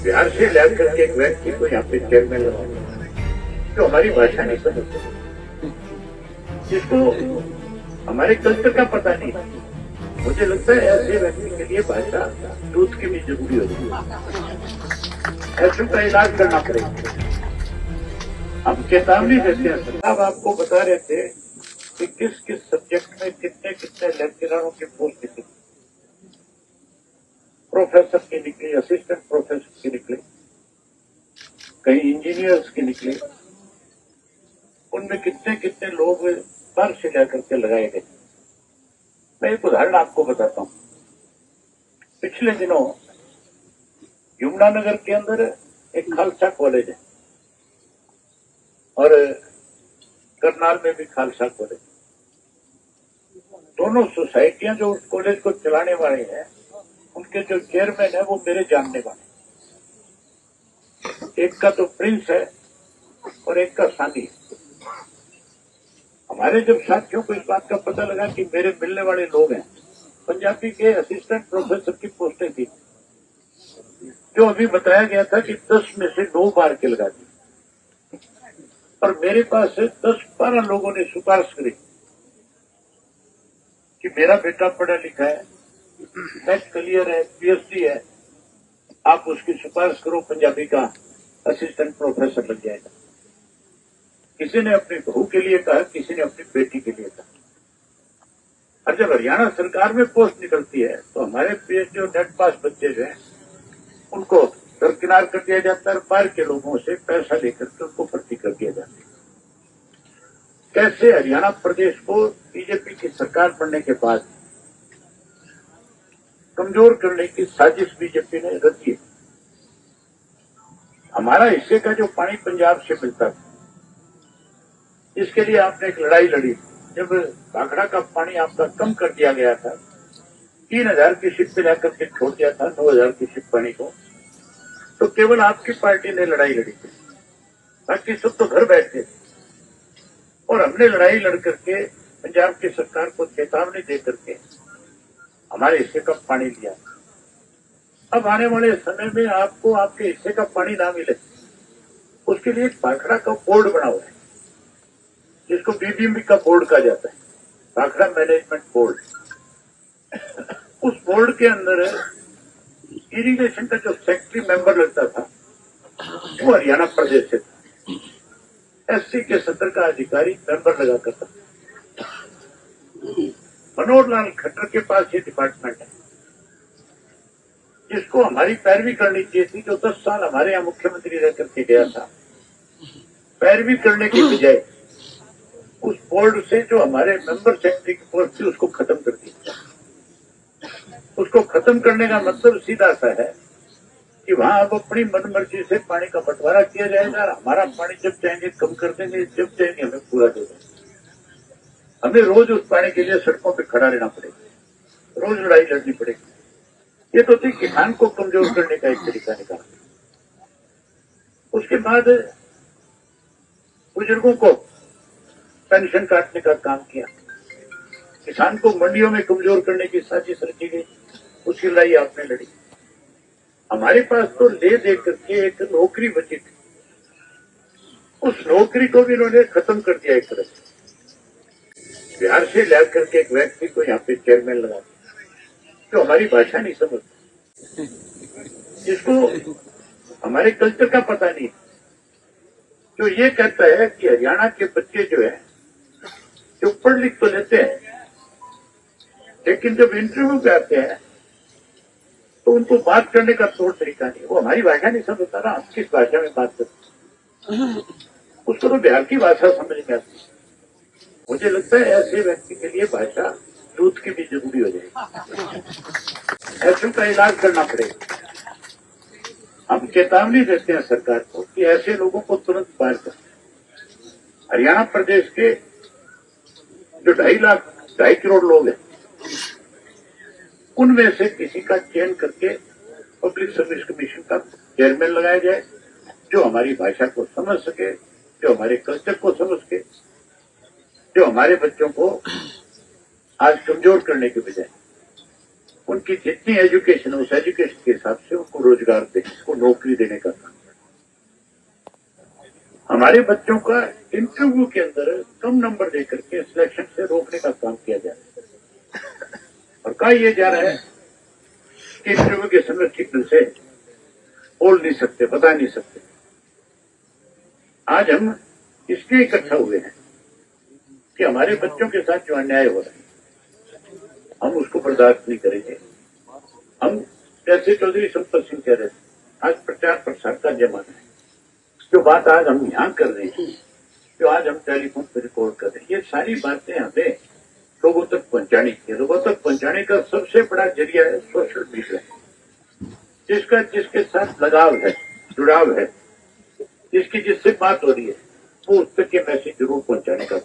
बिहार से लैब करके एक व्यक्ति को यहाँ पे चेयरमैन लगाया जो हमारी भाषा नहीं समझते, जिसको हमारे कल्चर का पता नहीं। मुझे लगता है ऐसे व्यक्ति के लिए भाषा दूध की भी जरूरी होती है। ऐसे का इलाज करना पड़ेगा। हम चेतावनी देते हैं। साहब आपको बता रहे थे कि किस किस सब्जेक्ट में कितने कितने लेक्चररों की पोस्ट निकली। प्रोफेसर की निकली, असिस्टेंट प्रोफेसर की निकली, कई इंजीनियर्स की निकली। उनमें कितने कितने लोग बाहर से जाकर के लगाए गए। मैं एक उदाहरण आपको बताता हूँ। पिछले दिनों यमुनानगर के अंदर एक खालसा कॉलेज है और करनाल में भी खालसा कॉलेज। दोनों सोसाइटियां जो उस कॉलेज को चलाने वाले हैं, उनके जो चेयरमैन है वो मेरे जानने वाले। एक का तो प्रिंस है और एक का सानी है। हमारे जब साथियों को इस बात का पता लगा कि मेरे मिलने वाले लोग हैं, पंजाबी के असिस्टेंट प्रोफेसर की पोस्टें थी, जो अभी बताया गया था कि 10 में से 9 बार के लगा दी, और मेरे पास से 10-12 लोगों ने सिफारिश करी कि मेरा बेटा पढ़ा लिखा है, नेट क्लियर है, पीएचडी है, आप उसकी सिफारिश करो, पंजाबी का असिस्टेंट प्रोफेसर लग जाएगा। किसी ने अपनी बहू के लिए कहा, किसी ने अपनी बेटी के लिए कहा। और जब हरियाणा सरकार में पोस्ट निकलती है तो हमारे पीएचडी और नेट पास बच्चे जो हैं उनको दरकिनार कर दिया जाता है, बाहर के लोगों से पैसा लेकर के उनको भर्ती कर दिया जाता है। कैसे हरियाणा प्रदेश को बीजेपी की सरकार बनने के बाद कमजोर करने की साजिश बीजेपी ने रची है। हमारा हिस्से का जो पानी पंजाब से मिलता था, इसके लिए आपने एक लड़ाई लड़ी। जब भाखड़ा का पानी आपका कम कर दिया गया था, 3000 की शिप पे लाकर के छोड़ दिया था 9000 की शिप पानी को, तो केवल आपकी पार्टी ने लड़ाई लड़ी थी, बाकी सब तो घर बैठे थे। और हमने लड़ाई लड़ करके पंजाब की सरकार को चेतावनी दे करके हमारे हिस्से का पानी लिया। अब आने वाले समय में आपको आपके हिस्से का पानी ना मिले, उसके लिए भाखड़ा का बोर्ड बना हुआ है, जिसको बीबीएमबी का बोर्ड कहा जाता है, भाखड़ा मैनेजमेंट बोर्ड। उस बोर्ड के अंदर इरिगेशन का जो सेक्रेटरी मेंबर लगता था वो हरियाणा प्रदेश से था। एससी के सत्र का अधिकारी मेंबर लगा करता था। मनोहर लाल खट्टर के पास ये डिपार्टमेंट है, जिसको हमारी पैरवी करनी चाहिए थी। जो 10 साल हमारे यहाँ मुख्यमंत्री रह करके गया था, पैरवी करने की बजाय उस बोर्ड से जो हमारे मेंबर सेक्रेटरी की पोस्ट थी उसको खत्म कर दिया। उसको खत्म करने का मतलब सीधा सा है कि वहां अब अपनी मनमर्जी से पानी का बंटवारा किया जाएगा। हमारा पानी जब चाहेंगे कम कर देंगे, जब चाहेंगे हमें पूरा दे देंगे। हमें रोज उस पानी के लिए सड़कों पे खड़ा रहना पड़ेगा, रोज लड़ाई लड़नी पड़ेगी। ये तो थी किसान को कमजोर करने का एक तरीका निकाला। उसके बाद बुजुर्गों को पेंशन काटने का काम किया। किसान को मंडियों में कमजोर करने की साजिश रची गई, उसकी लड़ाई आपने लड़ी। हमारे पास तो ले दे करके एक नौकरी बची थी, उस नौकरी को भी इन्होंने खत्म कर दिया एक तरह से। बिहार से ला करके एक व्यक्ति को यहाँ पे चेयरमैन लगा जो हमारी भाषा नहीं समझता, जिसको हमारे कल्चर का पता नहीं, जो ये कहता है कि हरियाणा के बच्चे जो है जो पढ़ लिख तो लेते हैं, लेकिन जब इंटरव्यू पे आते हैं तो उनको बात करने का तौर तरीका नहीं। वो हमारी भाषा नहीं समझता ना, हम किस भाषा में बात करते, उसको तो बिहार की भाषा समझ में आती। मुझे लगता है ऐसे व्यक्ति के लिए भाषा दूध की भी जरूरी हो जाएगी। ऐसे का इलाज करना पड़ेगा। हम चेतावनी देते हैं सरकार को कि ऐसे लोगों को तुरंत बाहर कर। हरियाणा प्रदेश के जो 2.5 करोड़ लोग हैं, उनमें से किसी का चयन करके पब्लिक सर्विस कमीशन का चेयरमैन लगाया जाए, जो हमारी भाषा को समझ सके, जो हमारे कल्चर को समझ सके, जो हमारे बच्चों को आज कमजोर करने के बजाय उनकी जितनी एजुकेशन है उस एजुकेशन के हिसाब से उनको रोजगार देने, उसको नौकरी देने का काम। हमारे बच्चों का इंटरव्यू के अंदर कम नंबर देकर के सिलेक्शन से रोकने का काम किया जा रहा है और कहा यह जा रहा है कि इंटरव्यू के समय ठीक ढंग से बोल नहीं सकते, बता नहीं सकते। आज हम इसलिए इकट्ठा हुए हैं कि हमारे बच्चों के साथ जो अन्याय हो रहा है हम उसको बर्दाश्त नहीं करेंगे। हम जैसे चौधरी संपत सिंह कह रहे थे, आज प्रचार प्रसार का जमाना है। जो बात आज हम यहाँ कर रहे हैं, जो आज हम टेलीफोन पर रिकॉर्ड कर रहे हैं, ये सारी बातें हमें लोगों तक पहुंचानी चाहिए। लोगों तक पहुंचाने का सबसे बड़ा जरिया है सोशल मीडिया, जिसके साथ लगाव है, जुड़ाव है, जिससे बात हो रही है, वो उस तक ये मैसेज जरूर पहुंचाने का